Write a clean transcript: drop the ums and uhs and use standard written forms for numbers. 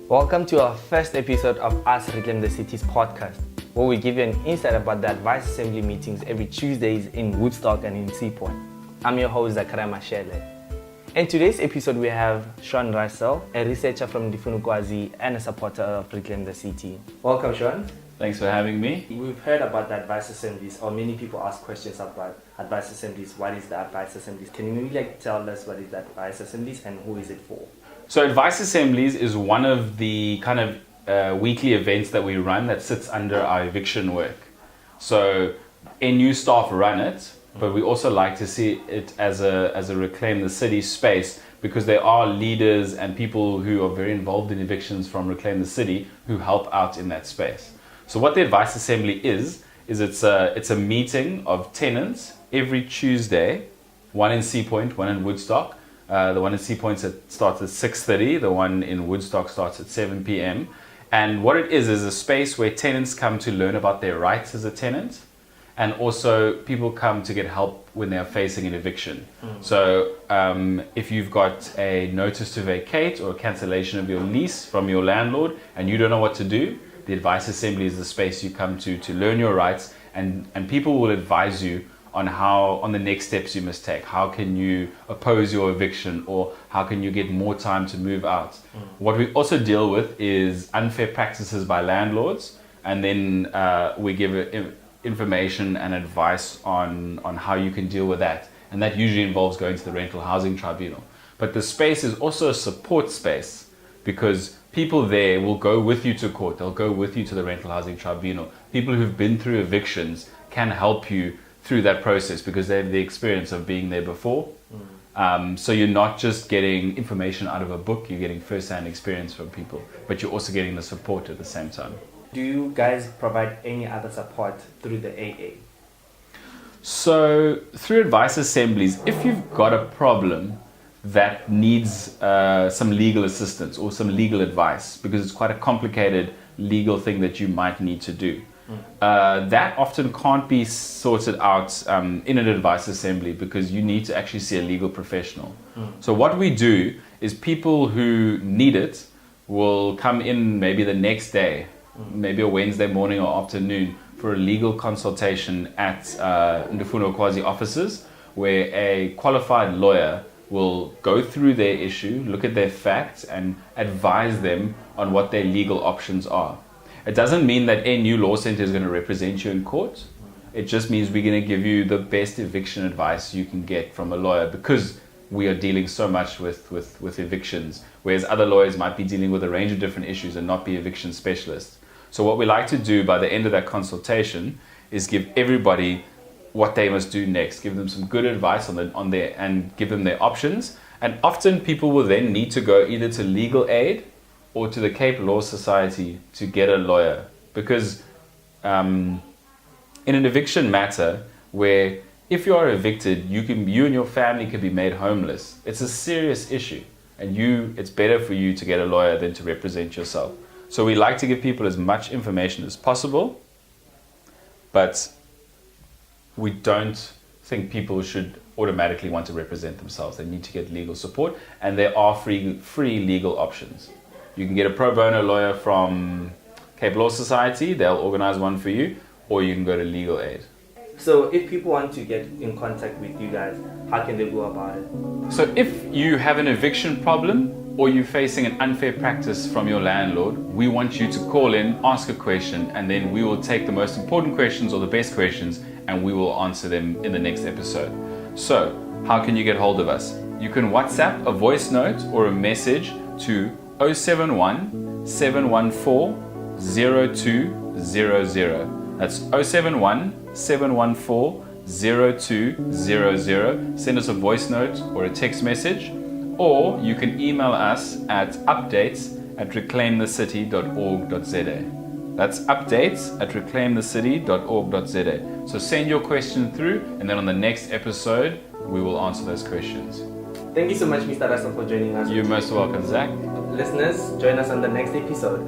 Welcome to our first episode of Us Reclaim the City's podcast, where we give you an insight about the Advice Assembly meetings every Tuesdays in Woodstock and in Seapoint. I'm your host, Zakaria Mashele. In today's episode, we have Sean Russell, a researcher from Ndifunukwazi and a supporter of Reclaim the City. Welcome, Sean. Thanks for having me. We've heard about the Advice Assemblies, or many people ask questions about Advice Assemblies. What is the Advice Assemblies? Can you maybe tell us what is the Advice Assemblies and who is it for? So Advice Assemblies is one of the kind of weekly events that we run that sits under our eviction work. So NU staff run it, but we also like to see it as a Reclaim the City space, because there are leaders and people who are very involved in evictions from Reclaim the City who help out in that space. So what the Advice Assembly is it's a meeting of tenants every Tuesday, one in Seapoint, one in Woodstock. The one in Seapoint starts at 6:30, the one in Woodstock starts at 7 p.m. And what it is a space where tenants come to learn about their rights as a tenant, and also people come to get help when they are facing an eviction. So if you've got a notice to vacate or a cancellation of your lease from your landlord and you don't know what to do, the Advice Assembly is the space you come to learn your rights, and people will advise you on the next steps you must take. How can you oppose your eviction, or how can you get more time to move out? What we also deal with is unfair practices by landlords, and then we give information and advice on how you can deal with that, and that usually involves going to the rental housing tribunal. But the space is also a support space, because people there will go with you to court, they'll go with you to the rental housing tribunal. People who've been through evictions can help you through that process because they have the experience of being there before. So you're not just getting information out of a book, you're getting first-hand experience from people, but you're also getting the support at the same time. Do you guys provide any other support through the AA? So through Advice Assemblies, if you've got a problem that needs some legal assistance or some legal advice, because it's quite a complicated legal thing that you might need to do, that often can't be sorted out in an Advice Assembly, because you need to actually see a legal professional. So what we do is people who need it will come in maybe the next day, maybe a Wednesday morning or afternoon, for a legal consultation at Ndifunukwazi offices, where a qualified lawyer will go through their issue, look at their facts, and advise them on what their legal options are. It doesn't mean that a new law center is going to represent you in court. It just means we're going to give you the best eviction advice you can get from a lawyer, because we are dealing so much with evictions, whereas other lawyers might be dealing with a range of different issues and not be eviction specialists. So what we like to do by the end of that consultation is give everybody what they must do next, give them some good advice on their and give them their options. And often people will then need to go either to legal aid or to the Cape Law Society to get a lawyer, because in an eviction matter, where if you are evicted, you and your family can be made homeless. It's a serious issue, and it's better for you to get a lawyer than to represent yourself. So we like to give people as much information as possible, but we don't think people should automatically want to represent themselves. They need to get legal support, and there are free legal options. You can get a pro bono lawyer from Cape Law Society, they'll organize one for you, or you can go to legal aid. So if people want to get in contact with you guys, how can they go about it? So if you have an eviction problem, or you're facing an unfair practice from your landlord, we want you to call in, ask a question, and then we will take the most important questions or the best questions, and we will answer them in the next episode. So how can you get hold of us? You can WhatsApp a voice note or a message to 071 714 0200. That's 071 714 0200. Send us a voice note or a text message, or you can email us at updates@reclaimthecity.org.za. That's updates@reclaimthecity.org.za. So send your question through, and then on the next episode, we will answer those questions. Thank you so much, Mr. Russell, for joining us. You're most welcome, Zach. Listeners, join us on the next episode.